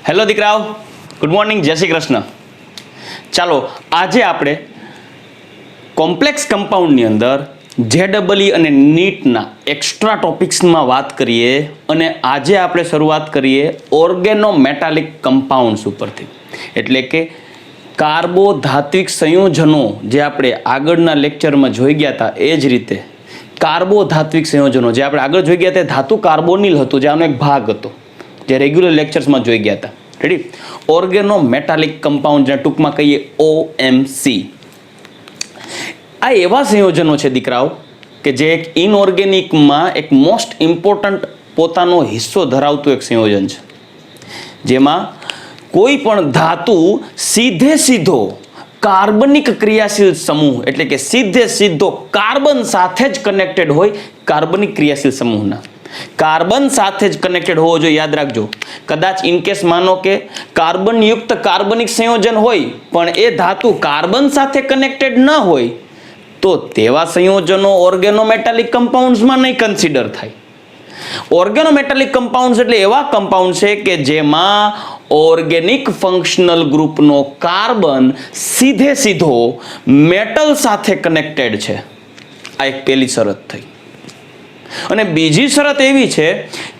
Hello દીકરાઓ, good morning, જય શ્રી કૃષ્ણ. ચાલો આજે આપણે કોમ્પ્લેક્સ કમ્પાઉન્ડની અંદર JEE અને નીટના એક્સ્ટ્રા ટોપિક્સમાં વાત કરીએ અને આજે આપણે શરૂઆત કરીએ ઓર્ગેનોમેટાલિક કમ્પાઉન્ડ્સ ઉપરથી. એટલે કે કાર્બોધાત્વિક સંયોજનો જે આપણે આગળના લેક્ચરમાં જોઈ ગયા હતા એ જ રીતે કાર્બોધાત્વિક સંયોજનો જે આપણે આગળ જોઈ ગયા હતા ધાતુ કાર્બોનિલ હતું, જે આનો એક ભાગ હતો જે રેગ્યુલર લેક્ચર્સમાં જોઈ ગયા હતા. રેડી? ઓર્ગેનોમેટાલિક કમ્પાઉન્ડ જેને ટૂંકમાં કહીએ OMC. આ એવા સંયોજનો છે દીકરાઓ કે જે એક ઇનઓર્ગેનિકમાં એક મોસ્ટ ઇમ્પોર્ટન્ટ પોતાનો હિસ્સો ધરાવતું એક સંયોજન છે, જેમાં કોઈ પણ ધાતુ સીધો કાર્બનિક ક્રિયાશીલ સમૂહ એટલે કે સીધો કાર્બન સાથે જ કનેક્ટેડ હોય. કાર્બનિક ક્રિયાશીલ સમૂહના કાર્બન સાથે જ કનેક્ટેડ હોવો જોઈએ. યાદ રાખજો, કદાચ ઇનકેસ માનો કે કાર્બન યુક્ત કાર્બનિક સંયોજન હોય પણ એ ધાતુ કાર્બન સાથે કનેક્ટેડ ન હોય તો તેવા સંયોજનો ઓર્ગેનોમેટાલિક કમ્પાઉન્ડ્સમાં નહીં કન્સિડર થાય. ઓર્ગેનોમેટાલિક કમ્પાઉન્ડ્સ એટલે એવા કમ્પાઉન્ડ છે કે જેમાં ઓર્ગેનિક ફંક્શનલ ગ્રુપનો કાર્બન સીધો મેટલ સાથે કનેક્ટેડ છે. આ એક પહેલી શરત થઈ. અને બીજી શરત એવી છે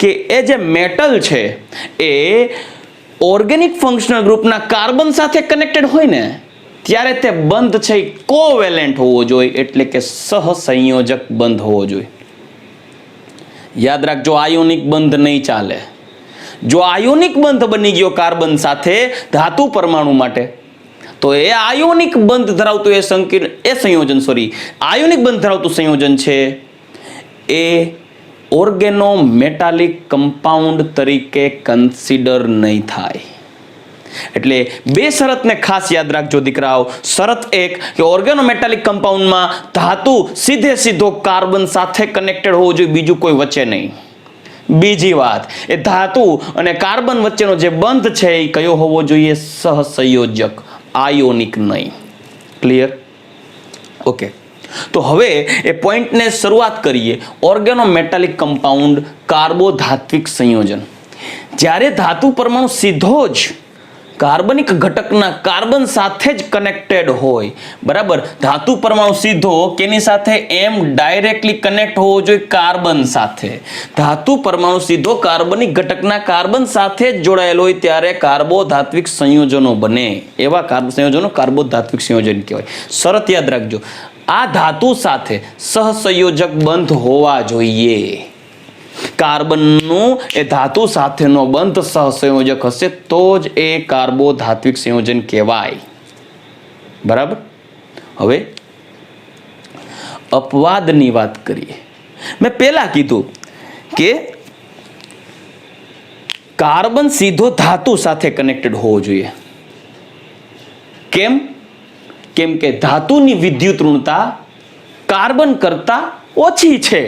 કે એ જે મેટલ છે એ ઓર્ગેનિક ફંક્શનલ ગ્રુપના કાર્બન સાથે કનેક્ટેડ હોય ને ત્યારે તે બંધ છે કોવેલેન્ટ હોવો જોઈએ, એટલે કે સહસંયોજક બંધ હોવો જોઈએ. યાદ રાખજો, આયોનિક બંધ નહીં ચાલે. જો આયોનિક બંધ બની ગયો કાર્બન સાથે ધાતુ પરમાણુ માટે તો એ આયોનિક બંધ ધરાવતું આયોનિક બંધ ધરાવતું સંયોજન છે એ ઓર્ગેનોમેટાલિક કમ્પાઉન્ડ તરીકે કન્સિડર નહીં થાય. એટલે બે શરતને ખાસ યાદ રાખજો દીકરાઓ. શરત એક કે ઓર્ગેનોમેટાલિક કમ્પાઉન્ડમાં ધાતુ સીધો કાર્બન સાથે કનેક્ટેડ હોવો જોઈએ, બીજું કોઈ વચ્ચે નહીં. બીજી વાત, એ ધાતુ અને કાર્બન વચ્ચેનો જે બંધ છે એ કયો હોવો જોઈએ? સહસંયોજક, આયોનિક નહીં. ક્લિયર? ઓકે. તો હવે એ પોઈન્ટને શરૂઆત કરીએ. ઓર્ગેનોમેટાલિક કમ્પાઉન્ડ કાર્બોધાત્વિક સંયોજન. જ્યારે ધાતુ પરમાણુ સીધો જ કાર્બનિક ઘટકના કાર્બન સાથે જ કનેક્ટેડ હોય, બરાબર, ધાતુ પરમાણુ સીધો કેની સાથે? એમ ડાયરેક્ટલી કનેક્ટ હોવો જોઈએ કાર્બન સાથે. ધાતુ પરમાણુ સીધો કાર્બનિક ઘટકના કાર્બન સાથે જ જોડાયેલો હોય ત્યારે કાર્બોધાત્વિક સંયોજનો બને. એવા સંયોજનો કાર્બોધાત્વિક સંયોજન કહેવાય. શરત યાદ રાખજો, આ ધાતુ સાથે સહસંયોજક બંધ હોવા જોઈએ. કાર્બનનું એ ધાતુ સાથેનો બંધ સહસંયોજક હશે તો જ એ કાર્બોધાત્વિક સંયોજન કહેવાય. બરાબર? હવે અપવાદની વાત કરીએ. મેં પહેલા કીધું કે કાર્બન સીધો ધાતુ સાથે કનેક્ટેડ હોવો જોઈએ. કેમ કે ધાતુની વિદ્યુત ઋણતા કાર્બન કરતા ઓછી છે.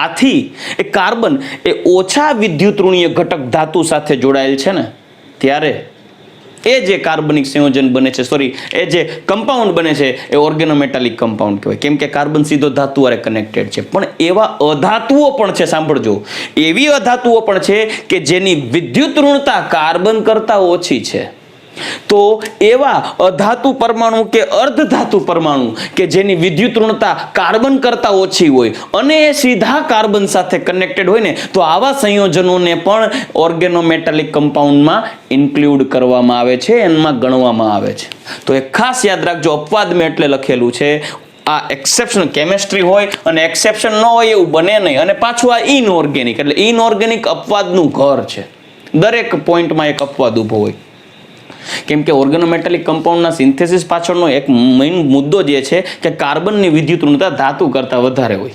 આથી એ કાર્બન એ ઓછા વિદ્યુત ઋણીય ઘટક ધાતુ સાથે જોડાયેલ છે ને ત્યારે એ જે કાર્બનિક સંયોજન બને છે, એ જે કમ્પાઉન્ડ બને છે એ ઓર્ગેનોમેટાલિક કમ્પાઉન્ડ કહેવાય. કેમ કે કાર્બન સીધો ધાતુ વાળે કનેક્ટેડ છે. પણ એવા અધાતુઓ પણ છે, સાંભળજો, એવી અધાતુઓ પણ છે કે જેની વિદ્યુત ઋણતા કાર્બન કરતા ઓછી છે. તો એવા અધાતુ પરમાણુ કે અર્ધધાતુ પરમાણુ કે જેની વિદ્યુત ઋણતા કાર્બન કરતા ઓછી હોય અને એ સીધા કાર્બન સાથે કનેક્ટેડ હોય ને તો આવા સંયોજનોને પણ ઓર્ગેનોમેટાલિક કમ્પાઉન્ડમાં ઇન્ક્લુડ કરવામાં આવે છે, એમાં ગણવામાં આવે છે. તો એ ખાસ યાદ રાખજો, અપવાદ મેં એટલે લખેલું છે. આ એક્સેપ્શન કેમેસ્ટ્રી હોય અને એક્સેપ્શન ન હોય એવું બને નહીં. અને પાછું આ ઇનઓર્ગેનિક એટલે ઇનઓર્ગેનિક અપવાદનું ઘર છે. દરેક પોઈન્ટમાં એક અપવાદ ઊભો હોય. કેમ કે ઓર્ગેનોમેટાલિક કમ્પાઉન્ડના સિન્થેસિસ પાછળનો એક મેઇન મુદ્દો જે છે કે કાર્બનની વિદ્યુત ઋણતા ધાતુ કરતાં વધારે હોય.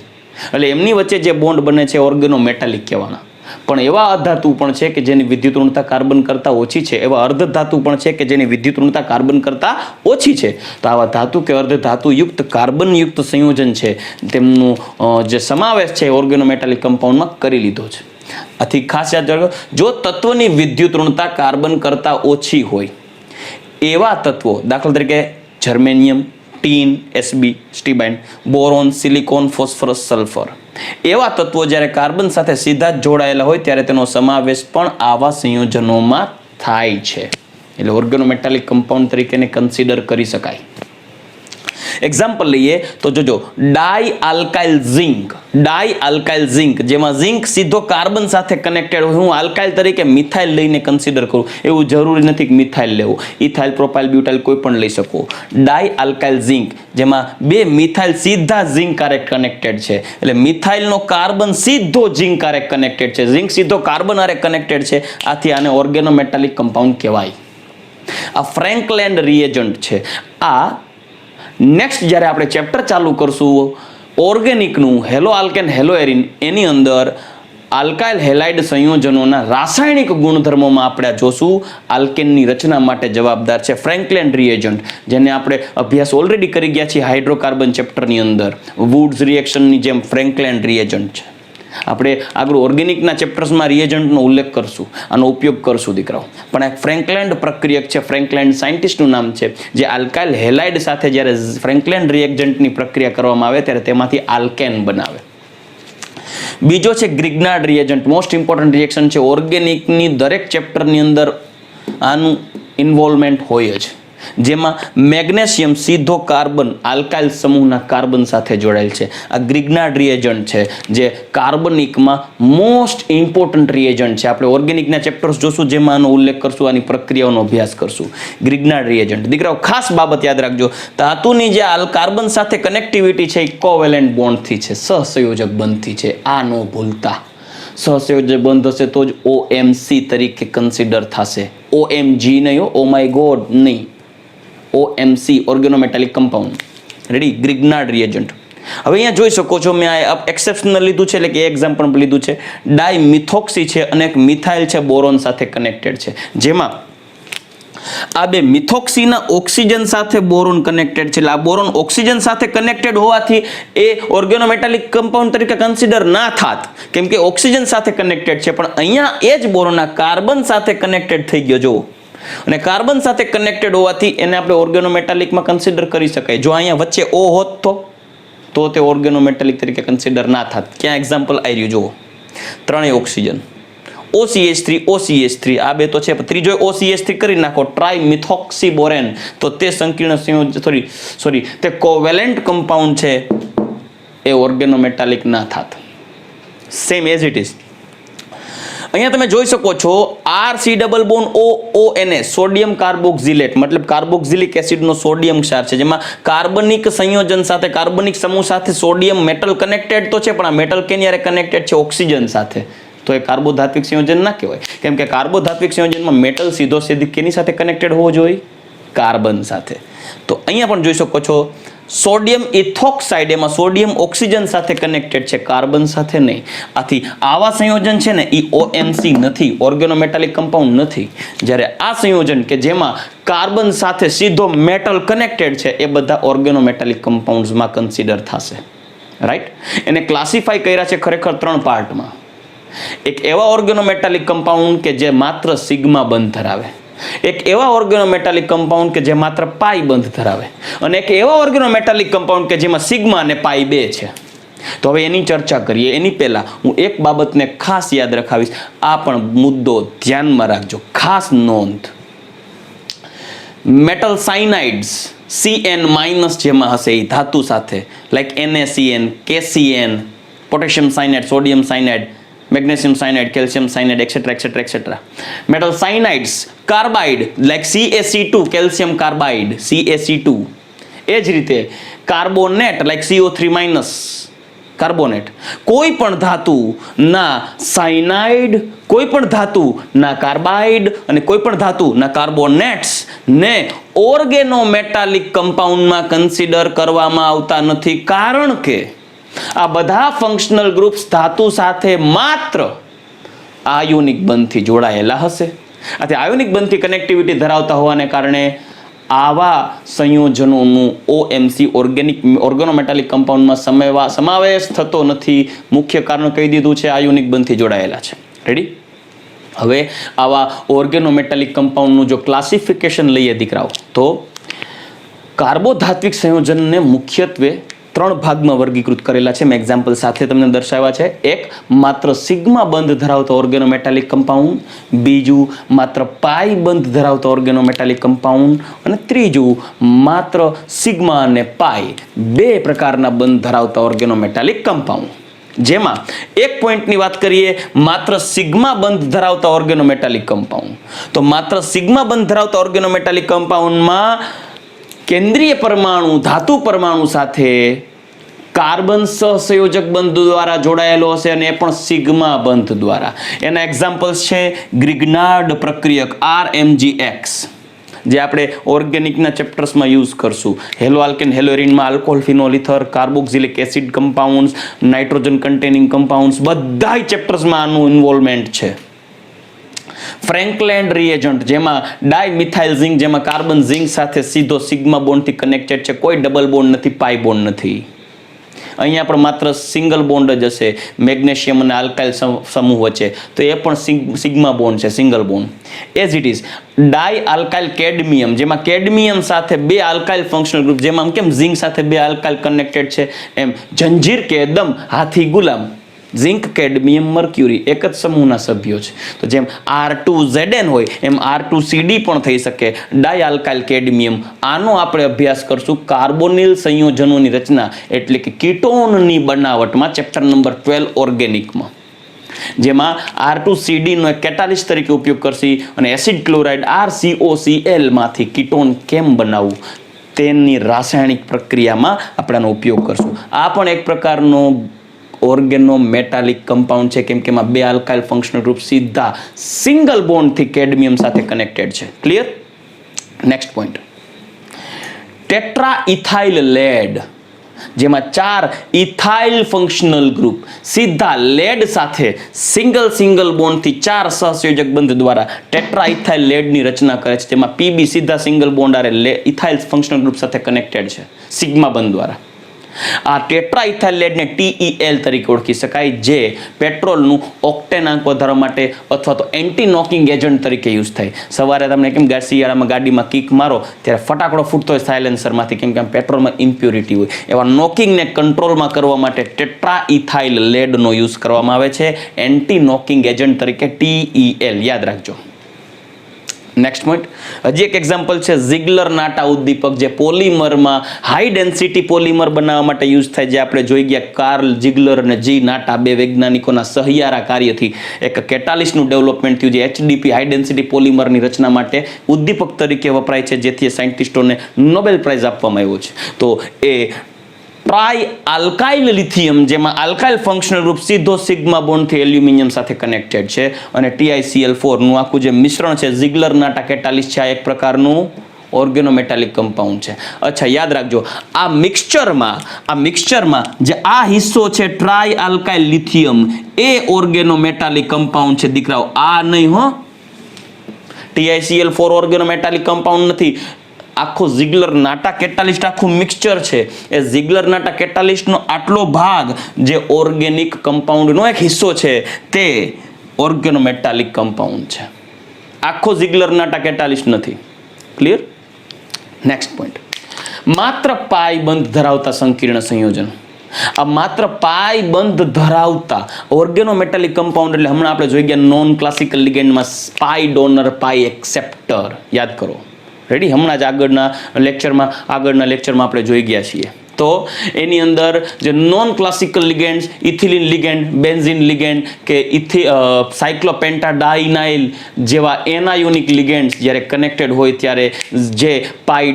એટલે એમની વચ્ચે જે બોન્ડ બને છે ઓર્ગેનોમેટાલિક કહેવાના. પણ એવા અધાતુ પણ છે કે જેની વિદ્યુત ઋણતા કાર્બન કરતાં ઓછી છે. એવા અર્ધધાતુ પણ છે કે જેની વિદ્યુત ઋણતા કાર્બન કરતાં ઓછી છે. તો આવા ધાતુ કે અર્ધધાતુ યુક્ત કાર્બન યુક્ત સંયોજન છે તેમનું જે સમાવેશ છે ઓર્ગેનોમેટાલિક કમ્પાઉન્ડમાં કરી લીધો છે. આથી ખાસ યાદ રાખો, જો તત્વની વિદ્યુત ઋણતા કાર્બન કરતાં ઓછી હોય એવા તત્વો, દાખલા તરીકે germanium, tin, Sb, stibine, boron, silicon, phosphorus, sulphur, એવા તત્વો જ્યારે કાર્બન સાથે સીધા જ જોડાયેલા હોય ત્યારે તેનો સમાવેશ પણ આવા સંયોજનોમાં થાય છે, એટલે ઓર્ગેનોમેટાલિક કમ્પાઉન્ડ તરીકે એને કન્સિડર કરી શકાય. એક્ઝામ્પલ લઈએ તો જોજો, ડાઈ આલ્કાઇલ ઝિંક, જેમાં ઝિંક સીધો કાર્બન સાથે કનેક્ટેડ હોય. હું આલ્કાઇલ તરીકે મિથાઇલ લઈને કન્સિડર કરું, એવું જરૂરી નથી કે મિથાઇલ લેવું. ઇથાઇલ, પ્રોપાઇલ, બ્યુટાઇલ કોઈ પણ લઈ શકો. ડાઈ આલ્કાઇલ ઝિંક, જેમાં બે મિથાઇલ સીધા ઝિંક હારે કનેક્ટેડ છે, એટલે મિથાઇલનો કાર્બન સીધો ઝિંક હારે કનેક્ટેડ છે, ઝિંક સીધો કાર્બન હારે કનેક્ટેડ છે, આથી આને ઓર્ગેનોમેટાલિક કમ્પાઉન્ડ કહેવાય. આ ફ્રેન્કલેન્ડ રિએજન્ટ છે. આ નેક્સ્ટ જ્યારે આપણે ચેપ્ટર ચાલુ કરશું ઓર્ગેનિકનું, હેલો આલ્કેન હેલો એરિન, એની અંદર આલ્કાઇલ હેલાઇડ સંયોજનોના રાસાયણિક ગુણધર્મોમાં આપણે જોશું. આલ્કેનની રચના માટે જવાબદાર છે ફ્રેન્કલેન્ડ રિએજન્ટ, જેને આપણે અભ્યાસ ઓલરેડી કરી ગયા છીએ હાઇડ્રોકાર્બન ચેપ્ટરની અંદર. વુડ્સ રિએક્શનની જેમ ફ્રેન્કલેન્ડ રિએજન્ટ છે. આપણે આગળ ઓર્ગેનિકના ચેપ્ટર્સમાં રિએજન્ટનો ઉલ્લેખ કરશું, આનો ઉપયોગ કરશું દીકરાઓ. પણ આ ફ્રેન્કલેન્ડ પ્રક્રિયક છે, ફ્રેન્કલેન્ડ સાયન્ટિસ્ટનું નામ છે, જે આલ્કાઇલ હેલાઇડ સાથે જ્યારે ફ્રેન્કલેન્ડ રિએજન્ટની પ્રક્રિયા કરવામાં આવે ત્યારે તેમાંથી આલ્કેન બનાવે. બીજો છે ગ્રિગ્નાર્ડ રિએજન્ટ, મોસ્ટ ઇમ્પોર્ટન્ટ રિએક્શન છે. ઓર્ગેનિકની દરેક ચેપ્ટરની અંદર આનું ઇન્વોલ્વમેન્ટ હોય જ, જેમાં મેગ્નેશિયમ સીધો કાર્બન આલ્કાઇલ સમૂહના કાર્બન સાથે જોડાયેલ છે. આ ગ્રિગ્નાર્ડ રિએજન્ટ છે, જે કાર્બનિકમાં મોસ્ટ ઇમ્પોર્ટન્ટ રિએજન્ટ છે. આપણે ઓર્ગેનિકના ચેપ્ટર્સ જોશું, જેમાં આનો ઉલ્લેખ કરશું, આની પ્રક્રિયાઓનો અભ્યાસ કરશું. ગ્રિગ્નાર્ડ રિએજન્ટ દીકરાઓ ખાસ બાબત યાદ રાખજો, ધાતુની જે કાર્બન સાથે કનેક્ટિવિટી છે એ કોવેલેન્ટ બોન્ડથી છે, સહસંયોજક બંધથી છે. આ ન ભૂલતા. સહસંયોજક બંધ હશે તો જ OMC તરીકે કન્સિડર થશે. OMG નહીં, ઓ માય ગોડ નહીં, OMC organometallic compound. Ready? Grignard reagent. હવે અહીંયા જોઈ શકો છો, મેં આ એક્સેપ્શનલ લીધું છે, એટલે કે એક્ઝામ્પલ લીધું છે. ડાયમિથોક્સી છે અને એક મિથાઇલ છે, બોરોન સાથે કનેક્ટેડ છે, જેમાં આ બે મિથોક્સીના ઓક્સિજન સાથે બોરોન કનેક્ટેડ છે. એટલે આ બોરોન ઓક્સિજન સાથે કનેક્ટેડ હોવાથી એ ઓર્ગેનોમેટાલિક કમ્પાઉન્ડ તરીકે કન્સિડર ના થાત, કેમ કે ઓક્સિજન સાથે કનેક્ટેડ છે. પણ અહીંયા એ જ બોરોન કાર્બન સાથે કનેક્ટેડ થઈ ગયો. જો, અને કાર્બન સાથે કનેક્ટેડ હોવાથી એને આપણે ઓર્ગેનોમેટાલિકમાં કન્સિડર કરી શકાય. જો અહીંયા વચ્ચે O હોત તો તે ઓર્ગેનોમેટાલિક તરીકે કન્સિડર ના થાત. ક્યાં એક્ઝામ્પલ આવી રહ્યું જુઓ, ત્રણેય ઓક્સિજન, OCH3 OCH3, આ બે તો છે, ત્રીજો OCH3 કરી નાખો, ટ્રાઇમિથોક્સીબોરેન, તો તે સંકીર્ણ સંયોજન તે કોવેલેન્ટ કમ્પાઉન્ડ છે, એ ઓર્ગેનોમેટાલિક ના થાત. Same as it is. અહીંયા તમે જોઈ શકો છો RC≡ONS, સોડિયમ કાર્બોક્સિલેટ, મતલબ કાર્બોક્સિલિક એસિડનો સોડિયમ ક્ષાર છે, જેમાં કાર્બનિક સંયોજન સાથે, કાર્બનિક સમૂહ સાથે સોડિયમ મેટલ કનેક્ટેડ તો છે, પણ આ મેટલ કેની હારે કનેક્ટેડ છે? ઓક્સિજન સાથે. તો એ કાર્બોધાત્વિક સંયોજન ના કહેવાય, કેમ કે કાર્બોધાત્વિક સંયોજનમાં મેટલ સીધો કેની સાથે કનેક્ટેડ હોવો જોઈએ? કાર્બન સાથે. તો અહીંયા પણ જોઈ શકો છો સોડિયમ ઇથોક્સાઇડ, એમાં સોડિયમ ઓક્સિજન સાથે કનેક્ટેડ છે, કાર્બન સાથે નહીં. આથી આવા સંયોજન છે ને એ OMC નથી, ઓર્ગેનોમેટાલિક કમ્પાઉન્ડ નથી. જ્યારે આ સંયોજન કે જેમાં કાર્બન સાથે સીધો મેટલ કનેક્ટેડ છે, એ બધા ઓર્ગેનોમેટાલિક કમ્પાઉન્ડ્સમાં કન્સિડર થશે. રાઈટ? એને ક્લાસિફાઈ કર્યા છે ખરેખર 3 પાર્ટમાં. એક એવા ઓર્ગેનોમેટાલિક કમ્પાઉન્ડ કે જે માત્ર સિગ્મા બંધ ધરાવે, એક એવા ઓર્ગેનોમેટાલિક કમ્પાઉન્ડ કે જે માત્ર પાઈ બંધ ધરાવે, અને એક એવા ઓર્ગેનોમેટાલિક કમ્પાઉન્ડ કે જેમાં સિગ્મા અને પાઈ 2 છે. તો હવે એની ચર્ચા કરીએ એની પહેલા હું એક બાબતને ખાસ યાદ રખાવીશ. આ પણ મુદ્દો ધ્યાનમાં રાખજો, ખાસ નોંધ. મેટલ સાયનાઇડ્સ CN- જેમાં હશે એ ધાતુ સાથે, like NaCN, KCN, potassium cyanide, sodium cyanide, magnesium cyanide, calcium cyanide, etcetera. Metal cyanides carbide, like CaC2, calcium carbide, CaC2. એ જ રીતે કાર્બોનેટ, લાઈક CO3-, કાર્બોનેટ. કોઈ પણ ધાતુ ના સાયનાઇડ, કોઈ પણ ધાતુ ના કાર્બાઇડ અને કોઈ પણ ધાતુ ના કાર્બોનેટ્સ ને ઓર્ગેનોમેટાલિક કમ્પાઉન્ડમાં કન્સિડર કરવામાં આવતા નથી, કારણ કે આ બધા ફંક્શનલ ગ્રુપ્સ ધાતુ સાથે માત્ર આયોનિક બંધથી જોડાયેલા હશે. આથી આયોનિક બંધથી કનેક્ટિવિટી ધરાવતા હોવાને કારણે આવા સંયોજનોનું OMC ઓર્ગેનોમેટાલિક કમ્પાઉન્ડમાં સમાવેશ થતો નથી. મુખ્ય કારણ કહી દીધું છે, આયોનિક બંધથી જોડાયેલા છે. રેડી? હવે આવા ઓર્ગેનોમેટાલિક કમ્પાઉન્ડનું જો ક્લાસિફિકેશન લઈએ દીકરાઓ, તો કાર્બોધાત્વિક સંયોજનને મુખ્યત્વે ત્રણ ભાગમાં વર્ગીકૃત કરેલા છે, મેં એક્ઝામ્પલ સાથે તમને દર્શાવ્યા છે. એક, માત્ર સિગ્મા બંધ ધરાવતો ઓર્ગેનોમેટાલિક કમ્પાઉન્ડ. બીજું, માત્ર પાઈ બંધ ધરાવતો ઓર્ગેનોમેટાલિક કમ્પાઉન્ડ. અને ત્રીજું, માત્ર સિગ્મા અને પાઈ બે પ્રકારના બંધ ધરાવતા ઓર્ગેનોમેટાલિક કમ્પાઉન્ડ. જેમાં એક પોઈન્ટની વાત કરીએ, માત્ર સિગ્મા બંધ ધરાવતા ઓર્ગેનોમેટાલિક કમ્પાઉન્ડ. તો માત્ર સિગ્મા બંધ ધરાવતા ઓર્ગેનોમેટાલિક કમ્પાઉન્ડમાં કેન્દ્રીય પરમાણુ ધાતુ પરમાણુ સાથે કાર્બન સહસંયોજક બંધ દ્વારા જોડાયેલો હશે, અને એ પણ સિગ્મા બંધ દ્વારા. એના એક્ઝામ્પલ્સ છે ગ્રિગ્નાર્ડ પ્રક્રિયક RMGX, જે આપણે ઓર્ગેનિકના ચેપ્ટર્સમાં યુઝ કરશું. હેલો આલ્કેન હેલોરીનમાં alcohol phenol ether, carboxylic acid compounds, nitrogen containing compounds, બધા ચેપ્ટર્સમાં આનું ઇન્વોલ્વમેન્ટ છે. ફ્રેન્કલેન્ડ રિએજન્ટ, જેમાં ડાયમિથાઇલ ઝિંક, જેમાં કાર્બન ઝિંક સાથે સીધો સિગ્મા બોન્ડથી કનેક્ટેડ છે, કોઈ ડબલ બોન્ડ નથી, પાઈ બોન્ડ નથી. અહીંયા પણ માત્ર સિંગલ બોન્ડ જ હશે મેગ્નેશિયમ અને આલ્કાઇલ સમૂહ વચ્ચે, તો એ પણ સિગ્મા બોન્ડ છે, single bond. As it is dialkyl cadmium, જેમાં કેડમિયમ સાથે બે આલ્કાઇલ ફંક્શનલ ગ્રુપ, જેમાં કેમ ઝિંક સાથે બે આલ્કાઇલ કનેક્ટેડ છે, એમ જંજીર કે દમ હાથી ગુલામ, ઝિંક કેડમિયમ મર્ક્યુરી એક જ સમૂહના સભ્યો છે. તો જેમ R2Zn હોય એમ R2CD પણ થઈ શકે, ડાય આલ્કાઇલ કેડમિયમ. આનો આપણે અભ્યાસ કરશું કાર્બોનિલ સંયોજનોની રચના એટલે કે કીટોનની બનાવટમાં, ચેપ્ટર નંબર 12 ઓર્ગેનિકમાં, જેમાં R2CD નો એક કેટાલિસ્ટ તરીકે ઉપયોગ કરશી અને એસિડ ક્લોરાઇડ RCOCl માંથી કીટોન કેમ બનાવવું તેની રાસાયણિક પ્રક્રિયામાં આપણે આનો ઉપયોગ કરશું. આ પણ એક પ્રકારનો ઓર્ગેનોમેટાલિક કમ્પાઉન્ડ છે, કેમ કે એમાં બે આલ્કાઇલ ફંક્શનલ ગ્રુપ સીધા સિંગલ બોન્ડથી કેડમિયમ સાથે કનેક્ટેડ છે. Clear? Next point, tetra ethyl lead, જેમાં 4 ઇથાઇલ ફંક્શનલ ગ્રુપ સીધા લેડ સાથે સિંગલ બોન્ડથી 4 સહસંયોજક બંધ દ્વારા ટેટ્રા ઇથાઇલ લેડની રચના કરે છે, જેમાં PB સીધા સિંગલ બોન્ડ આરે ઇથાઇલ ફંક્શનલ ગ્રુપ સાથે કનેક્ટેડ છે સિગ્મા બંધ દ્વારા. આ ટેટ્રા ઇથાઇલ લેડને TEL તરીકે ઓળખી શકાય, જે પેટ્રોલનું ઓક્ટેનાંક વધારવા માટે અથવા તો એન્ટી નોકિંગ એજન્ટ તરીકે યુઝ થાય. સવારે તમને કેમ શિયાળામાં ગાડીમાં કિક મારો ત્યારે ફટાકડો ફૂટતો હોય સાયલેન્સરમાંથી, કેમ કે પેટ્રોલમાં ઇમ્પ્યોરિટી હોય. એવા નોકિંગને કંટ્રોલમાં કરવા માટે ટેટ્રા ઇથાઇલ લેડનો યુઝ કરવામાં આવે છે એન્ટી નોકિંગ એજન્ટ તરીકે, TEL યાદ રાખજો. નેક્સ્ટ પોઈન્ટ, હજી એક એક્ઝામ્પલ છે ઝિગલર નાટા ઉદ્દીપક, જે પોલિમરમાં હાઈ ડેન્સિટી પોલિમર બનાવવા માટે યુઝ થાય, જે આપણે જોઈ ગયા કાર્લ ઝિગલર અને G નાટા બે વૈજ્ઞાનિકોના સહિયારા કાર્યથી એક કેટાલિસ્ટનું ડેવલપમેન્ટ થયું, જે HDP હાઈ ડેન્સિટી પોલિમરની રચના માટે ઉદ્દીપક તરીકે વપરાય છે, જેથી સાયન્ટિસ્ટોને નોબેલ પ્રાઇઝ આપવામાં આવ્યો છે. તો એ ટ્રાય આલ્કાઇલ લિથિયમ, જેમાં આલ્કાઇલ ફંક્શનલ ગ્રુપ સીધો સિગ્મા બોન્ડથી એલ્યુમિનિયમ સાથે કનેક્ટેડ છે, અને TiCl4 નું આખું જે મિશ્રણ છે ઝિગલર નાટા કેટાલિસ્ટ છે, આ એક પ્રકારનું ઓર્ગેનોમેટાલિક કમ્પાઉન્ડ છે. અચ્છા, યાદ રાખજો, આ મિક્સચરમાં જે આ હિસ્સો છે ટ્રાય આલ્કાઇલ લિથિયમ, એ ઓર્ગેનોમેટાલિક કમ્પાઉન્ડ છે દીકરાઓ, આ નહીં હો. TiCl4 ઓર્ગેનોમેટાલિક કમ્પાઉન્ડ નથી. આખો ઝિગલર નાટા કેટાલિસ્ટ આખું મિક્સચર છે, એ ઝિગલર નાટા કેટાલિસ્ટનો આટલો ભાગ જે ઓર્ગેનિક કમ્પાઉન્ડનો એક હિસ્સો છે, તે ઓર્ગેનોમેટાલિક કમ્પાઉન્ડ છે. આખો ઝિગલર નાટા કેટાલિસ્ટ નથી. ક્લિયર? નેક્સ્ટ પોઈન્ટ, માત્ર પાઈ બંધ ધરાવતા સંકીર્ણ સંયોજન. આ માત્ર પાઈ બંધ ધરાવતા ઓર્ગેનોમેટાલિક કમ્પાઉન્ડ એટલે હમણાં આપણે જોઈ ગયા નોન ક્લાસિકલ લિગેન્ડમાં પાઈ ડોનર, પાઈ એક્સેપ્ટર, યાદ કરો. રેડી? હમણાં જ આગળના લેક્ચરમાં આપણે જોઈ ગયા છીએ. તો એની અંદર જે non classical ligands, ethylene ligand, benzene ligand કે સાયક્લોપેન્ટાડાઇનાઇલ જેવા એનાયોનિક લિગેન્ડ્સ જ્યારે કનેક્ટેડ હોય ત્યારે જે પાઈ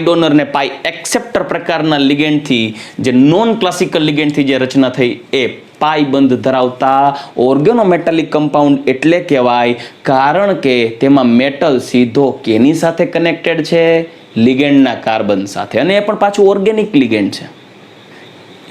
ડોનર ને પાઈ એક્સેપ્ટર પ્રકારના લિગેન્ડથી, જે નોન ક્લાસિકલ લિગેન્ડથી જે રચના થઈ, એ પાઈ બંધ ધરાવતા ઓર્ગેનોમેટાલિક કમ્પાઉન્ડ એટલે કહેવાય, કારણ કે તેમાં મેટલ સીધો કેની સાથે કનેક્ટેડ છે? લિગેન્ડના કાર્બન સાથે, અને એ પણ પાછું ઓર્ગેનિક લિગેન્ડ છે.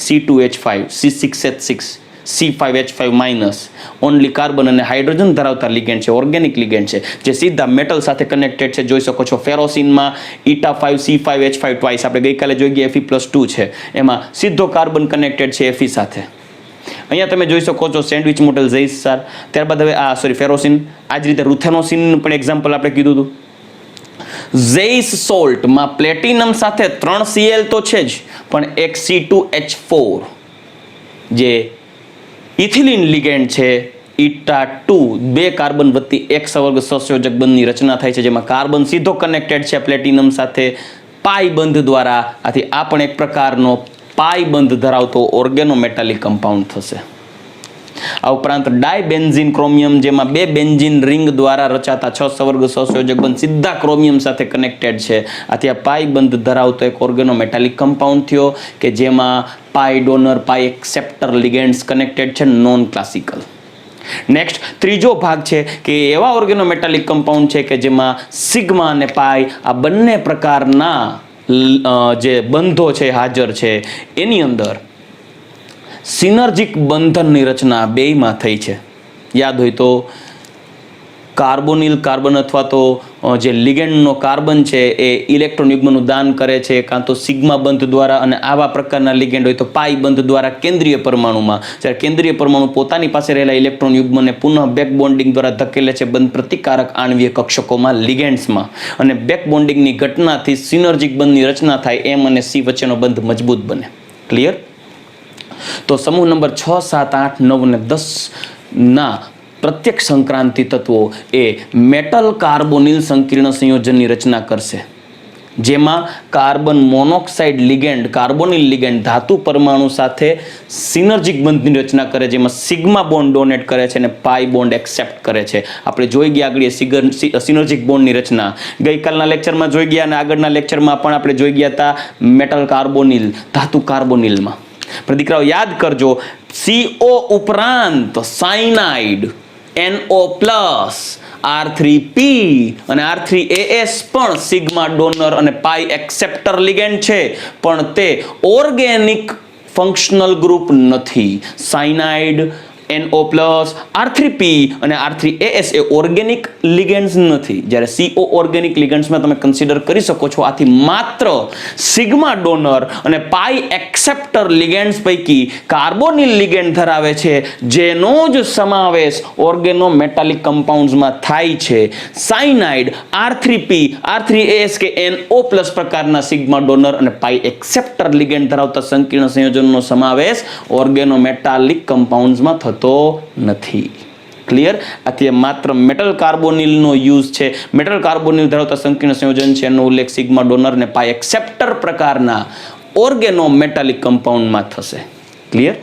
C2H5, C6H6, C5H5- only carbon અને હાઇડ્રોજન ધરાવતા લિગેન્ડ છે, ઓર્ગેનિક લિગેન્ડ છે, જે સીધા મેટલ સાથે કનેક્ટેડ છે. જોઈ શકો છો ફેરોસિનમાં eta5C5H5 ટ્વાઇસ, આપણે ગઈકાલે જોઈ ગયા Fe+2 છે, એમાં સીધો કાર્બન કનેક્ટેડ છે Fe સાથે. અહીંયા તમે જોઈ શકો છો સેન્ડવિચ મોડેલ ઝેઇસ સાર. ત્યારબાદ હવે ફેરોસિન, આ જ રીતે રૂથેનોસિન પણ એક્ઝામ્પલ આપણે કીધું હતું. ઝેઇસ સોલ્ટમાં પ્લેટિનમ સાથે 3 Cl તો છે જ, પણ એક C2H4 જે ઇથિલિન લિગેન્ડ છે ઈટા 2 બે કાર્બન વત્તી એક સવર્ગ સહસંયોજક બંધની રચના થાય છે, જેમાં કાર્બન સીધો કનેક્ટેડ છે પ્લેટિનમ સાથે પાઈ બંધ દ્વારા. આથી આ પણ એક પ્રકારનો પાઈ બંધ ધરાવતો ઓર્ગેનોમેટાલિક કમ્પાઉન્ડ થશે. આ ઉપરાંત ડાયબેન્ઝીન ક્રોમિયમ, જેમાં બે બેન્ઝીન રિંગ દ્વારા રચાતા 6 સવર્ગ સહસંયોજક બંધ સીધા ક્રોમિયમ સાથે કનેક્ટેડ છે. આથી આ પાઈ બંધ ધરાવતો એક ઓર્ગેનોમેટાલિક કમ્પાઉન્ડ થયો કે જેમાં પાઈ ડોનર પાઈ એક્સેપ્ટર લિગેન્ડ્સ કનેક્ટેડ છે, નોન ક્લાસિકલ. નેક્સ્ટ ત્રીજો ભાગ છે કે એવા ઓર્ગેનોમેટાલિક કમ્પાઉન્ડ છે કે જેમાં સિગ્મા અને પાઈ આ બંને પ્રકારના જે બંધો છે હાજર છે, એની અંદર સિનર્જિક બંધનની રચના બેયમાં થઈ છે. યાદ હોય તો કાર્બોનિલ કાર્બન અથવા તો જે લિગેન્ડનો કાર્બન છે એ ઇલેક્ટ્રોન યુગ્મનું દાન કરે છે કાં તો સિગ્મા બંધ દ્વારા, અને આવા પ્રકારના લિગેન્ડ હોય તો પાઈ બંધ દ્વારા કેન્દ્રીય પરમાણુમાં. જ્યારે કેન્દ્રીય પરમાણુ પોતાની પાસે રહેલા ઇલેક્ટ્રોન યુગ્મને પુનઃ બેક બોન્ડિંગ દ્વારા ધકેલે છે બંધ પ્રતિકારક આણ્વીય કક્ષકોમાં લિગેન્ડ્સમાં, અને બેક બોન્ડિંગની ઘટનાથી સિનર્જિક બંધની રચના થાય. M અને C વચ્ચેનો બંધ મજબૂત બને. ક્લિયર? તો સમૂહ નંબર 6, 7, 8, 9 અને 10 ના પ્રત્યેક સંક્રાંતિ તત્વો એ મેટલ કાર્બોનિલ સંકીર્ણ સંયોજનની રચના કરશે, જેમાં carbon monoxide ligand carbonyl ligand ધાતુ પરમાણુ સાથે સિનર્જિક બંધની રચના કરે, જેમાં સિગ્મા બોન્ડ ડોનેટ કરે છે અને પાઈ બોન્ડ એક્સેપ્ટ કરે છે. આપણે જોઈ ગયા આગળ સિનર્જિક બોન્ડની રચના ગઈકાલના લેક્ચરમાં જોઈ ગયા, અને આગળના લેક્ચરમાં પણ આપણે જોઈ ગયા હતા મેટલ કાર્બોનિલ ધાતુ કાર્બોનિલમાં. પણ દીકરાઓ યાદ કરજો, CO ઉપરાંત સાયનાઇડ, NO+, R3P અને R3AS પણ સિગ્મા ડોનર અને પાઈ એક્સેપ્ટર લિગેન્ડ છે, પણ તે ઓર્ગેનિક ફંક્શનલ ગ્રુપ નથી. સાયનાઇડ, NO+, R3P અને R3AS એ ઓર્ગેનિક લિગેન્ડ્સ નથી, જ્યારે CO ઓર્ગેનિક લિગેન્ડ્સમાં તમે કન્સિડર કરી શકો છો. આથી માત્ર સિગ્મા ડોનર અને પાઈ એક્સેપ્ટર લિગેન્ડ્સ પૈકી કાર્બોનિલ લિગેન્ડ ધરાવે છે, જેનો જ સમાવેશ ઓર્ગેનોમેટાલિક કમ્પાઉન્ડ્સમાં થાય છે. સાયનાઇડ, R3P, R3AS કે NO+ પ્રકારના સિગ્મા ડોનર અને પાઈ એક્સેપ્ટર લિગેન્ડ ધરાવતા સંકીર્ણ સંયોજનનો સમાવેશ ઓર્ગેનોમેટાલિક કમ્પાઉન્ડ્સમાં થતો નથી. ક્લિયર? આથી માત્ર મેટલ કાર્બોનિલનો યુઝ છે, મેટલ કાર્બોનિલ ધરાવતા સંકીર્ણ સંયોજન છે, એનો ઉલ્લેખ સિગ્મા ડોનર અને પાઈ એક્સેપ્ટર પ્રકારના ઓર્ગેનોમેટાલિક કમ્પાઉન્ડમાં થશે. ક્લિયર?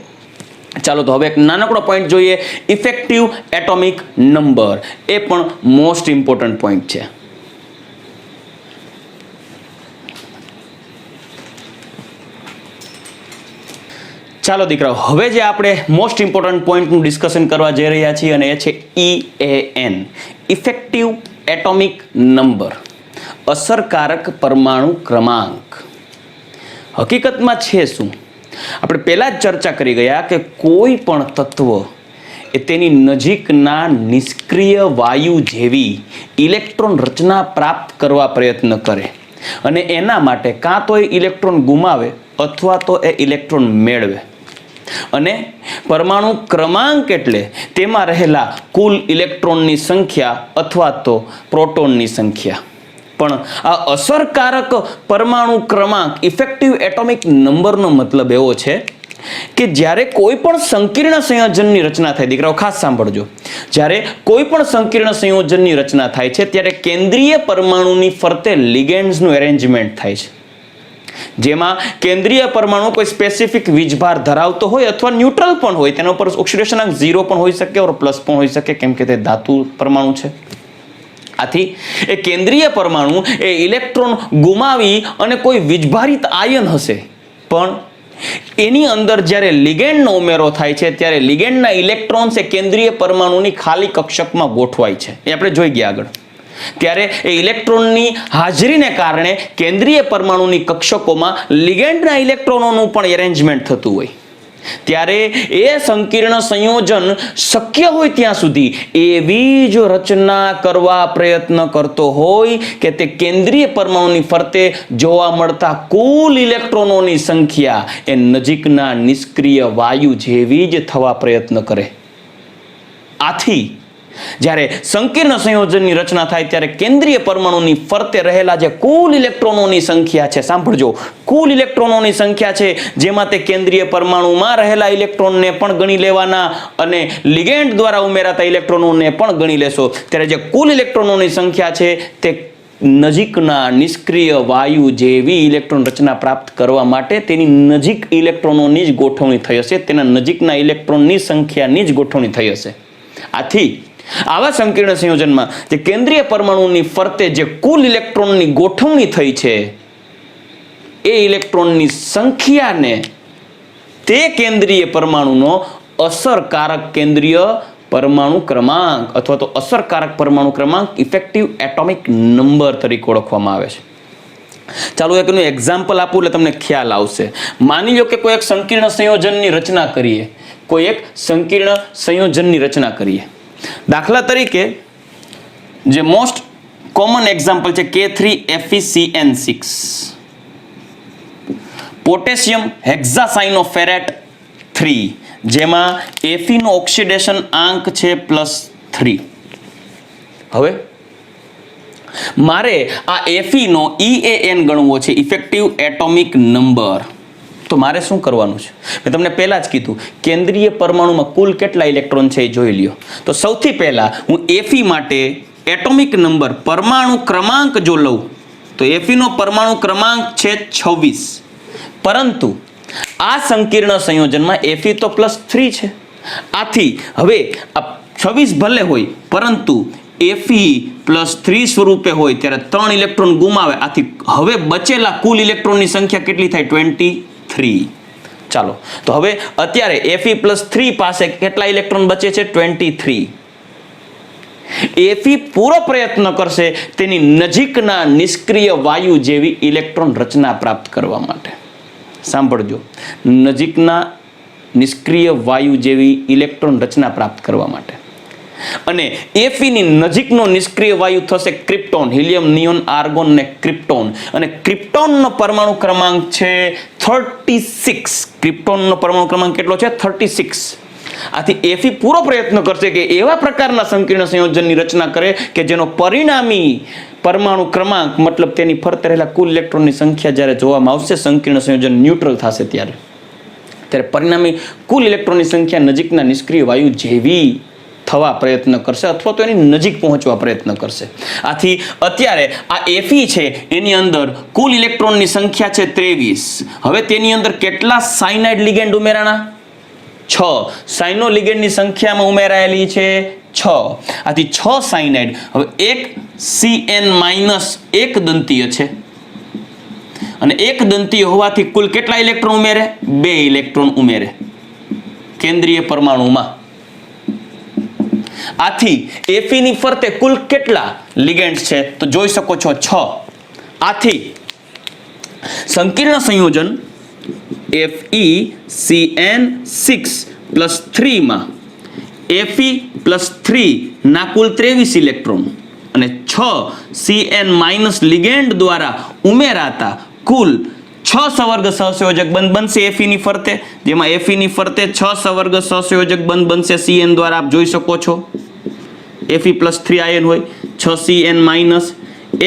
ચાલો તો હવે એક નાનકડો પોઈન્ટ જોઈએ, ઇફેક્ટિવ એટોમિક નંબર. એ પણ મોસ્ટ ઇમ્પોર્ટન્ટ પોઈન્ટ છે. ચાલો દીકરાઓ, હવે જે આપણે મોસ્ટ ઇમ્પોર્ટન્ટ પોઈન્ટનું ડિસ્કશન કરવા જઈ રહ્યા છીએ, અને એ છે EAN, ઇફેક્ટિવ એટોમિક નંબર, અસરકારક પરમાણુ ક્રમાંક. હકીકતમાં છે શું? આપણે પહેલા જ ચર્ચા કરી ગયા કે કોઈ પણ તત્વ એ તેની નજીકના નિષ્ક્રિય વાયુ જેવી ઇલેક્ટ્રોન રચના પ્રાપ્ત કરવા પ્રયત્ન કરે, અને એના માટે કાં તો એ ઇલેક્ટ્રોન ગુમાવે અથવા તો એ ઇલેક્ટ્રોન મેળવે. અને પરમાણુ ક્રમાંક એટલે તેમાં રહેલા કુલ ઇલેક્ટ્રોનની સંખ્યા અથવા તો પ્રોટોનની સંખ્યા. પણ આ અસરકારક પરમાણુ ક્રમાંક ઇફેક્ટિવ એટોમિક નંબરનો મતલબ એવો છે કે જ્યારે કોઈ પણ સંકીર્ણ સંયોજનની રચના થાય, દીકરાઓ ખાસ સાંભળજો, જ્યારે કોઈ પણ સંકીર્ણ સંયોજનની રચના થાય છે ત્યારે કેન્દ્રીય પરમાણુની ફરતે લિગેન્ડ્સનું એરેન્જમેન્ટ થાય છે, જેમાં કેન્દ્રીય પરમાણુ કોઈ સ્પેસિફિક વીજભાર ધરાવતો હોય અથવા ન્યુટ્રલ પણ હોય, તેના ઉપર ઓક્સિડેશનાંક 0 પણ હોઈ શકે ઓર પ્લસ પણ હોઈ શકે, કેમ કે તે ધાતુ પરમાણુ છે. આથી એ કેન્દ્રીય પરમાણુ એ ઇલેક્ટ્રોન ગુમાવી અને કોઈ વીજભારિત આયન હશે, પણ એની અંદર જ્યારે લિગેન્ડનો ઉમેરો થાય છે ત્યારે લિગેન્ડના ઇલેક્ટ્રોન્સ એ કેન્દ્રીય પરમાણુની ખાલી કક્ષકમાં ગોઠવાય છે. એ આપણે જોઈ ગયા આગળ. ત્યારે એ ઇલેક્ટ્રોનની હાજરીને કારણે કેન્દ્રીય પરમાણુની કક્ષકોમાં લિગેન્ડના ઇલેક્ટ્રોનોનું પણ એરેન્જમેન્ટ થતું હોય. ત્યારે એ સંકીર્ણ સંયોજન શક્ય હોય ત્યાં સુધી એવી જ રચના કરવા પ્રયત્ન કરતો હોય કે તે કેન્દ્રીય પરમાણુની ફરતે જોવા મળતા કુલ ઇલેક્ટ્રોનોની સંખ્યા એ નજીકના નિષ્ક્રિય વાયુ જેવી જ થવા પ્રયત્ન કરે. આથી જ્યારે સંકીર્ણ સંયોજનની રચના થાય ત્યારે કેન્દ્રીય પરમાણુની ફરતે રહેલા જે કુલ ઇલેક્ટ્રોનોની સંખ્યા છે, સાંભળજો, કુલ ઇલેક્ટ્રોનોની સંખ્યા છે જેમાં તે કેન્દ્રીય પરમાણુમાં રહેલા ઇલેક્ટ્રોનને પણ ગણી લેવાના અને લિગેન્ડ દ્વારા ઉમેરાતા ઇલેક્ટ્રોનોને પણ ગણી લેશો. ત્યારે જે કુલ ઇલેક્ટ્રોનોની સંખ્યા છે તે નજીકના નિષ્ક્રિય વાયુ જેવી ઇલેક્ટ્રોન રચના પ્રાપ્ત કરવા માટે તેની નજીક ઇલેક્ટ્રોનોની જ ગોઠવણી થઈ હશે, તેના નજીકના ઇલેક્ટ્રોનની સંખ્યાની જ ગોઠવણી થઈ હશે. આથી આવા સંકીર્ણ સંયોજનમાં જે કેન્દ્રીય પરમાણુની ફરતે જે કુલ ઇલેક્ટ્રોનની ગોઠવણી થઈ છે એ ઇલેક્ટ્રોનની સંખ્યાને તે કેન્દ્રીય પરમાણુનો અસરકારક કેન્દ્રીય પરમાણુ ક્રમાંક અથવા તો અસરકારક પરમાણુ ક્રમાંક ઇફેક્ટિવ એટોમિક નંબર તરીકે ઓળખવામાં આવે છે. ચાલો એકનું એક્ઝામ્પલ આપું એટલે તમને ખ્યાલ આવશે. માની લો કે કોઈ એક સંકીર્ણ સંયોજનની રચના કરીએ, કોઈ એક સંકીર્ણ સંયોજનની રચના કરીએ. દાખલા તરીકે જે મોસ્ટ કોમન એક્ઝામ્પલ છે K3FeCN6, પોટેશિયમ હેક્ઝાસાઇનોફેરેટ 3, જેમાં Fe નો ઓક્સિડેશન આંક છે +3. હવે મારે આ Fe નો EAN ગણવો છે, ઇફેક્ટિવ એટોમિક નંબર. તો મારે શું કરવાનું છે? મેં તમને પહેલા જ કીધું, કેન્દ્રીય પરમાણુમાં કુલ કેટલા ઇલેક્ટ્રોન છે એ જોઈ લ્યો. તો સૌથી પહેલા હું Fe માટે એટોમિક નંબર પરમાણુ ક્રમાંક જો લઉં તો Fe નો પરમાણુ ક્રમાંક છે 26. પરંતુ આ સંકીર્ણ સંયોજનમાં Fe તો +3 છે. આથી હવે આ 26 ભલે હોય પરંતુ Fe +3 સ્વરૂપે હોય ત્યારે 3 ઇલેક્ટ્રોન ગુમાવે. આથી હવે બચેલા કુલ ઇલેક્ટ્રોનની સંખ્યા કેટલી થાય? 23. ચાલો, તો હવે અત્યારે Fe +3 પાસે કેટલા ઇલેક્ટ્રોન બચે છે? 23. Fe પૂરો પ્રયત્ન કરશે તેની નજીકના નિષ્ક્રિય વાયુ જેવી ઇલેક્ટ્રોન રચના પ્રાપ્ત કરવા માટે. સાંભળજો, નજીકના નિષ્ક્રિય વાયુ જેવી ઇલેક્ટ્રોન રચના પ્રાપ્ત કરવા માટે. અને Fe ની નજીકનો નિષ્ક્રિય વાયુ થશે ક્રિપ્ટોન, હિલિયમ, નિયોન, આર્ગોન અને ક્રિપ્ટોન. અને ક્રિપ્ટોનનો પરમાણુ ક્રમાંક છે 36. ક્રિપ્ટોનનો પરમાણુ ક્રમાંક કેટલો છે? 36. આથી Fe પૂરો પ્રયત્ન કરશે કે એવા પ્રકારના સંકીર્ણ સંયોજનની રચના કરે કે જેનો પરિણામી પરમાણુ ક્રમાંક મતલબ તેની ફરતે રહેલા કુલ ઇલેક્ટ્રોનની સંખ્યા જ્યારે જોવામાં આવશે, સંકીર્ણ સંયોજન ન્યુટ્રલ થશે ત્યારે પરિણામી કુલ ઇલેક્ટ્રોનની સંખ્યા નજીકના નિષ્ક્રિય વાયુ જેવી થવા પ્રયત્ન કરશે અથવા તો એની નજીક પહોંચવા પ્રયત્ન કરશે. આથી અત્યારે આ Fe છે એની અંદર કુલ ઇલેક્ટ્રોનની સંખ્યા છે 23. હવે તેની અંદર કેટલા સાયનાઇડ લિગેન્ડ ઉમેરાણા? 6. સાયનો લિગેન્ડની સંખ્યામાં ઉમેરાયેલી છે 6. આથી 6 સાયનાઇડ. હવે એક Cn- એક દંતીય છે અને એક દંતીય હોવાથી કુલ કેટલા ઇલેક્ટ્રોન ઉમેરે? 2 ઇલેક્ટ્રોન ઉમેરે કેન્દ્રીય પરમાણુમાં. આથી Fe ની ફરતે કુલ કેટલા લિગેન્ડ્સ છે? તો જોઈ શકો છો 6. આથી સંકીર્ણ સંયોજન FeCN6+3 માં Fe +3 ના કુલ 23 ઇલેક્ટ્રોન અને 6 Cn- લિગેન્ડ દ્વારા ઉમેરાતા કુલ 6 સવર્ગ સહસંયોજક બંધ બનશે Fe ની ફરતે, જેમાં Fe ની ફરતે 6 સવર્ગ સહસંયોજક બંધ બનશે Cn દ્વારા. આપ જોઈ શકો છો Fe +3 આયન હોય, 6 Cn-,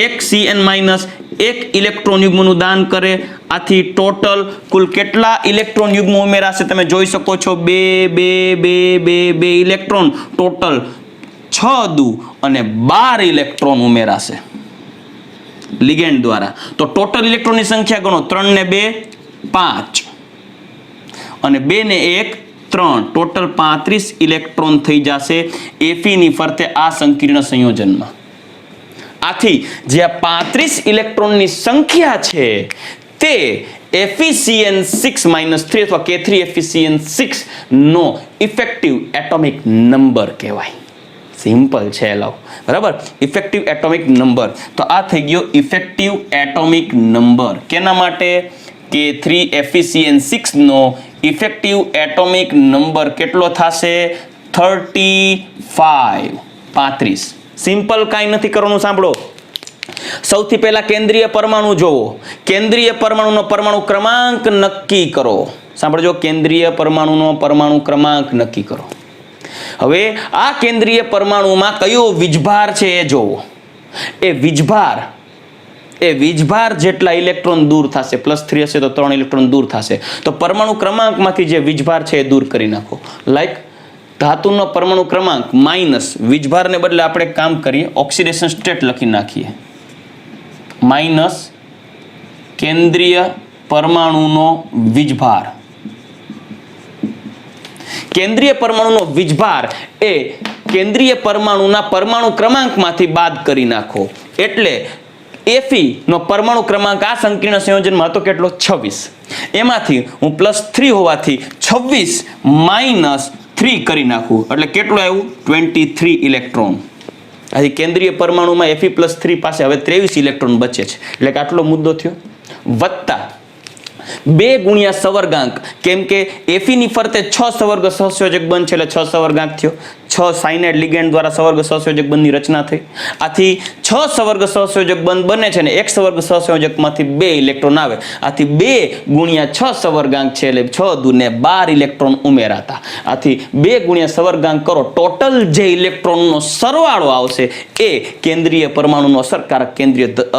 એક Cn- એક ઇલેક્ટ્રોન યુગ્મનું દાન કરે. આથી ટોટલ કુલ કેટલા ઇલેક્ટ્રોન યુગ્મ ઉમેરાશે? તમે જોઈ શકો છો 2 ઇલેક્ટ્રોન. ટોટલ 6 દુ અને 12 ઇલેક્ટ્રોન ઉમેરાશે લિગેન્ડ દ્વારા. તો ટોટલ ઇલેક્ટ્રોનની સંખ્યા ગણો, 3 ને 2 5 અને 2 ને 1 3, ટોટલ 35 ઇલેક્ટ્રોન થઈ જશે Fe ની ફરતે આ સંકીર્ણ સંયોજનમાં. આથી જે આ 35 ઇલેક્ટ્રોનની સંખ્યા છે તે FeCN6-3 અથવા K3FeCN6 નો ઇફેક્ટિવ એટોમિક નંબર કહેવાય. સિમ્પલ છે લવ, બરાબર? Effective atomic number. તો આ થઈ ગયો ઇફેક્ટિવ એટોમિક નંબર. કેના માટે? K3FeCN6 નો ઇફેક્ટિવ એટોમિક નંબર કેટલો થશે? 35. સિમ્પલ કાંઈ નથી કરવાનું. સાંભળો, સૌથી પહેલા કેન્દ્રીય પરમાણુ જોવો. કેન્દ્રીય પરમાણુનો પરમાણુ ક્રમાંક નક્કી કરો. સાંભળજો, કેન્દ્રીય પરમાણુનો પરમાણુ ક્રમાંક નક્કી કરો. હવે આ કેન્દ્રીય પરમાણુમાં કયો વીજભાર છે એ જોવો. એ વીજભાર જેટલા ઇલેક્ટ્રોન દૂર થશે, +3 હશે તો 3 ઇલેક્ટ્રોન દૂર થશે. તો પરમાણુ ક્રમાંકમાંથી જે વીજભાર છે એ દૂર કરી નાખો. લાઈક ધાતુનો પરમાણુ ક્રમાંક માઇનસ વીજભારને બદલે આપણે કામ કરીએ, ઓક્સિડેશન સ્ટેટ લખી નાખીએ. માઇનસ કેન્દ્રીય પરમાણુનો વીજભાર. કેન્દ્રીય પરમાણુનો વીજભાર એ કેન્દ્રીય પરમાણુના પરમાણુ ક્રમાંકમાંથી બાદ કરી નાખો. એટલે Fe નો પરમાણુ ક્રમાંક આ સંકીર્ણ સંયોજનમાં હતો કેટલો? 26. એમાંથી હું +3 હોવાથી 26 - 3 કરી નાખું એટલે કેટલું આવ્યું? 23 ઇલેક્ટ્રોન. આથી કેન્દ્રીય પરમાણુમાં Fe+3 પાસે હવે 23 ઇલેક્ટ્રોન બચે છે. એટલે કે આટલો મુદ્દો થયો. વત્તા 2 ગુણ્યા સવર્ગાંક, કેમ કે Fe ની ફરતે 6 સવર્ગ સહસંયોજક બંધ છે એટલે 6 સવર્ગાંક થયો. 6 સાયનાઇડ લિગેન્ડ દ્વારા સવર્ગ સહસંયોજક બંધની રચના થઈ. આથી 6 સવર્ગ સહસંયોજક બંધ બને છે ને એક સવર્ગ સહસંયોજકમાંથી 2 ઇલેક્ટ્રોન આવે. આથી 2 ગુણ્યા 6 સવર્ગાંક છે એટલે 6 દૂને 12 ઇલેક્ટ્રોન ઉમેરાતા. આથી 2 ગુણ્યા સવર્ગાંક કરો, ટોટલ જે ઇલેક્ટ્રોનનો સરવાળો આવશે એ કેન્દ્રીય પરમાણુનો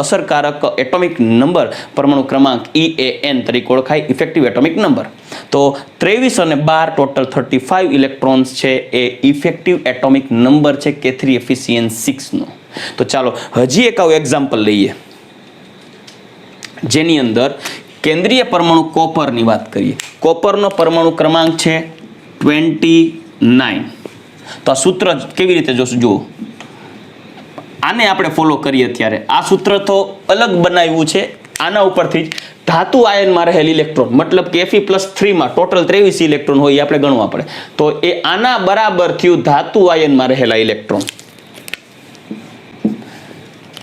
અસરકારક એટોમિક નંબર પરમાણુ ક્રમાંક EAN તરીકે ઓળખાય, ઇફેક્ટિવ એટોમિક નંબર. તો 23 અને 12 ટોટલ 35 ઇલેક્ટ્રોન્સ છે એ ઇફેક્ટિવ એટોમિક નંબર છે K3FeCN6 નો. તો ચાલો હજી એક આવું એક્ઝામ્પલ લઈએ જેની અંદર કેન્દ્રીય પરમાણુ કોપરની વાત કરીએ. કોપરનો પરમાણુ ક્રમાંક છે 29. તો આ સૂત્ર કેવી રીતે જોશું જુઓ. આને આપણે ફોલો કરીએ અત્યારે. આ સૂત્ર તો અલગ બનાવ્યું છે. આના ઉપરથી જ ધાતુ આયનમાં રહેલ ઇલેક્ટ્રોન, મતલબ કે Fe+3 માં ટોટલ 23 ઇલેક્ટ્રોન હોય એ આપણે ગણવા પડે. તો એ આના બરાબર થયું ધાતુ આયનમાં રહેલા ઇલેક્ટ્રોન.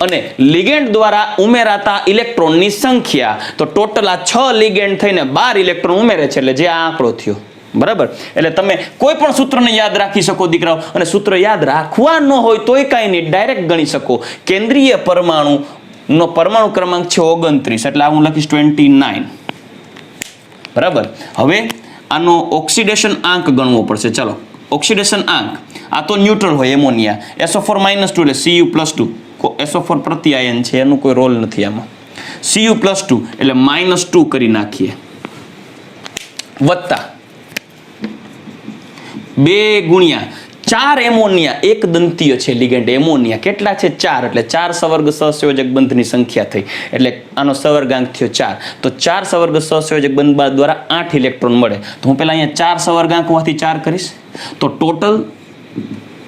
અને લિગેન્ડ દ્વારા ઉમેરાતા ઇલેક્ટ્રોનની સંખ્યા, તો ટોટલ આ 6 લિગેન્ડ થઈને 12 ઇલેક્ટ્રોન ઉમેરે છે એટલે જે આ આંકડો થયો. બરાબર. એટલે તમે કોઈ પણ સૂત્રને યાદ રાખી શકો દીકરાઓ, અને સૂત્ર યાદ રાખવા ન હોય તોય કાંઈ નહીં, ડાયરેક્ટ ગણી શકો. કેન્દ્રીય પરમાણુનો પરમાણુ ક્રમાંક છે 29 એટલે હું લખીશ 29. બરાબર. હવે આનો ઓક્સિડેશન આંક ગણવો પડશે. ચાલો ઓક્સિડેશન આંક, આ તો ન્યુટ્રલ હોય એમોનિયા, SO4 - 2 એટલે Cu+2. SO4 પ્રત્યાયન છે, એનું કોઈ રોલ નથી આમાં. Cu+2 એટલે -2 કરી નાખીએ. વત્તા 2 ગુણ્યા 4 એમોનિયા, એક દંતીય છે લિગેન્ડ એમોનિયા. કેટલા છે? 4. એટલે 4 સવર્ગ સહસંયોજક બંધની સંખ્યા થઈ એટલે આનો સવર્ગાંક થયો 4. તો 4 સવર્ગ સહસંયોજક બંધ દ્વારા 8 ઇલેક્ટ્રોન મળે. તો હું પહેલા અહીંયા 4 સવર્ગાંક હોવાથી 4 કરીશ. તો ટોટલ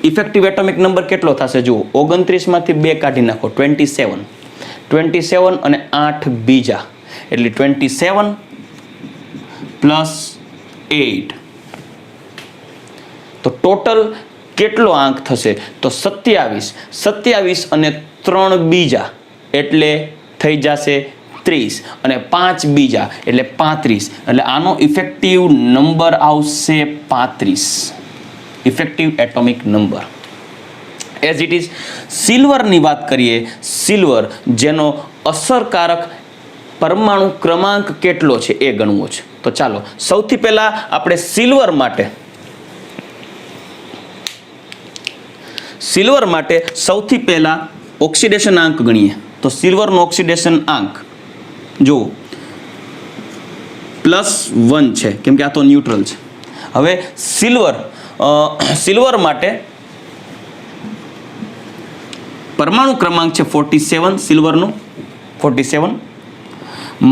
ઇફેક્ટિવ એટોમિક નંબર કેટલો થશે જુઓ. 29 માંથી 2 કાઢી નાખો, 27. 27 અને 8 બીજા એટલે 27 + 8. તો ટોટલ કેટલો આંક થશે? તો 27. 27 અને 3 બીજા એટલે થઈ જશે 30 અને 5 બીજા એટલે 35. એટલે આનો ઇફેક્ટિવ નંબર આવશે 35. Effective atomic number. As it is સિલ્વરની વાત કરીએ. સિલ્વર જેનો અસરકારક પરમાણુ ક્રમાંક કેટલો છે એ ગણવો છે. તો ચાલો સૌથી પહેલા આપણે સિલ્વર માટે સૌથી પહેલા ઓક્સિડેશન આંક ગણીએ. તો સિલ્વરનો ઓક્સિડેશન આંક જો +1 છે, કેમ કે આ તો ન્યુટ્રલ છે. હવે સિલ્વર માટે પરમાણુ ક્રમાંક છે 47, સિલ્વરનો 47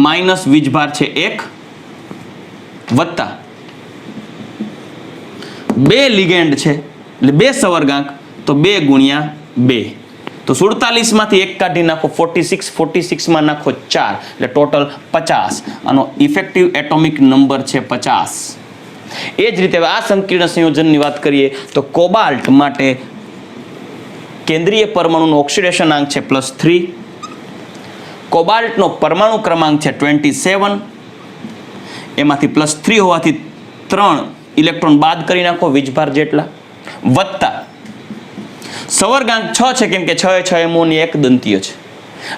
માઇનસ વીજભાર છે 1 વત્તા 2 લિગેન્ડ છે એટલે 2 સવર્ગાંક, તો 2 ગુણ્યા 2. તો 47 માંથી 1 કાઢી નાખો, 46 માં નાખો 4 એટલે ટોટલ 50. આનો ઇફેક્ટિવ એટોમિક નંબર છે 50. એ જ રીતે આ સંકીર્ણ સંયોજનની વાત કરીએ તો કોબાલ્ટ માટે કેન્દ્રીય પરમાણુનો ઓક્સિડેશન આંક છે +3. કોબાલ્ટનો પરમાણુ ક્રમાંક છે 27. એમાંથી +3 હોવાથી 3 ઇલેક્ટ્રોન બાદ કરી નાખો વીજભાર જેટલા. વત્તા સવર્ગાંક 6 છે, કેમ કે 6 એમોનિયા એક દંતીય છે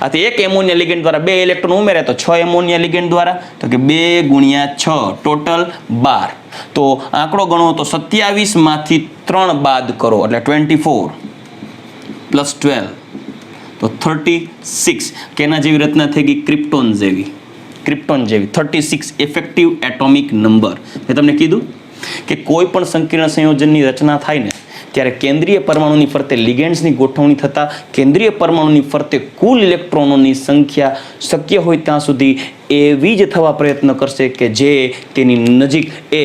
આથી એક એમોનિયા લિગેન્ડ દ્વારા 2 ઇલેક્ટ્રોન ઉમેરે તો 6 એમોનિયા લિગેન્ડ દ્વારા, તો કે 2 ગુણ્યા 6 ટોટલ 12. તો આંકડો ગણો તો 27 માંથી 3 બાદ કરો એટલે 24 પ્લસ 12 તો 36. કેના જેવી રચના થઈ ગઈ? ક્રિપ્ટોન જેવી. 36 ઇફેક્ટિવ એટોમિક નંબર. મેં તમને કીધું કે કોઈ પણ સંકીર્ણ સંયોજનની રચના થાય ને ત્યારે કેન્દ્રીય પરમાણુની ફરતે લિગેન્ડ્સની ગોઠવણી થતા કેન્દ્રીય પરમાણુની ફરતે કુલ ઇલેક્ટ્રોનોની સંખ્યા શક્ય હોય ત્યાં સુધી એવી જ થવા પ્રયત્ન કરશે કે જે તેની નજીક એ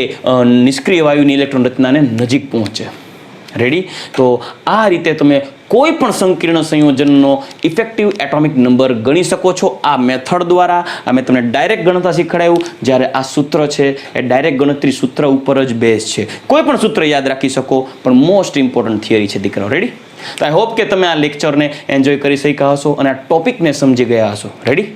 નિષ્ક્રિય વાયુની ઇલેક્ટ્રોન રચનાને નજીક પહોંચે. રેડી? તો આ રીતે તમે કોઈ પણ સંકીર્ણ સંયોજનનો ઇફેક્ટિવ એટોમિક નંબર ગણી શકો છો આ મેથડ દ્વારા. આ મેં તમને ડાયરેક્ટ ગણતા શીખવાડ્યું, જ્યારે આ સૂત્ર છે એ ડાયરેક્ટ ગણતરી સૂત્ર ઉપર જ બેઝ છે. કોઈ પણ સૂત્ર યાદ રાખી શકો, પણ મોસ્ટ ઇમ્પોર્ટન્ટ થિયરી છે દીકરાઓ. રેડી? તો આઈ હોપ કે તમે આ લેક્ચરને એન્જોય કરી શક્યા હશો અને આ ટોપિકને સમજી ગયા હશો. રેડી?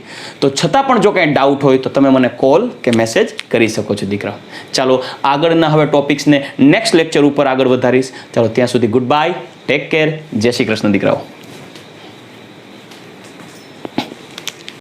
તો છતાં પણ જો કંઈ ડાઉટ હોય તો તમે મને કોલ કે મેસેજ કરી શકો છો દીકરાઓ. ચાલો આગળના હવે ટોપિક્સને નેક્સ્ટ લેક્ચર ઉપર આગળ વધારીશ. ચાલો ત્યાં સુધી ગુડ બાય, ટેક કેર, જય શ્રી કૃષ્ણ દીકરાઓ.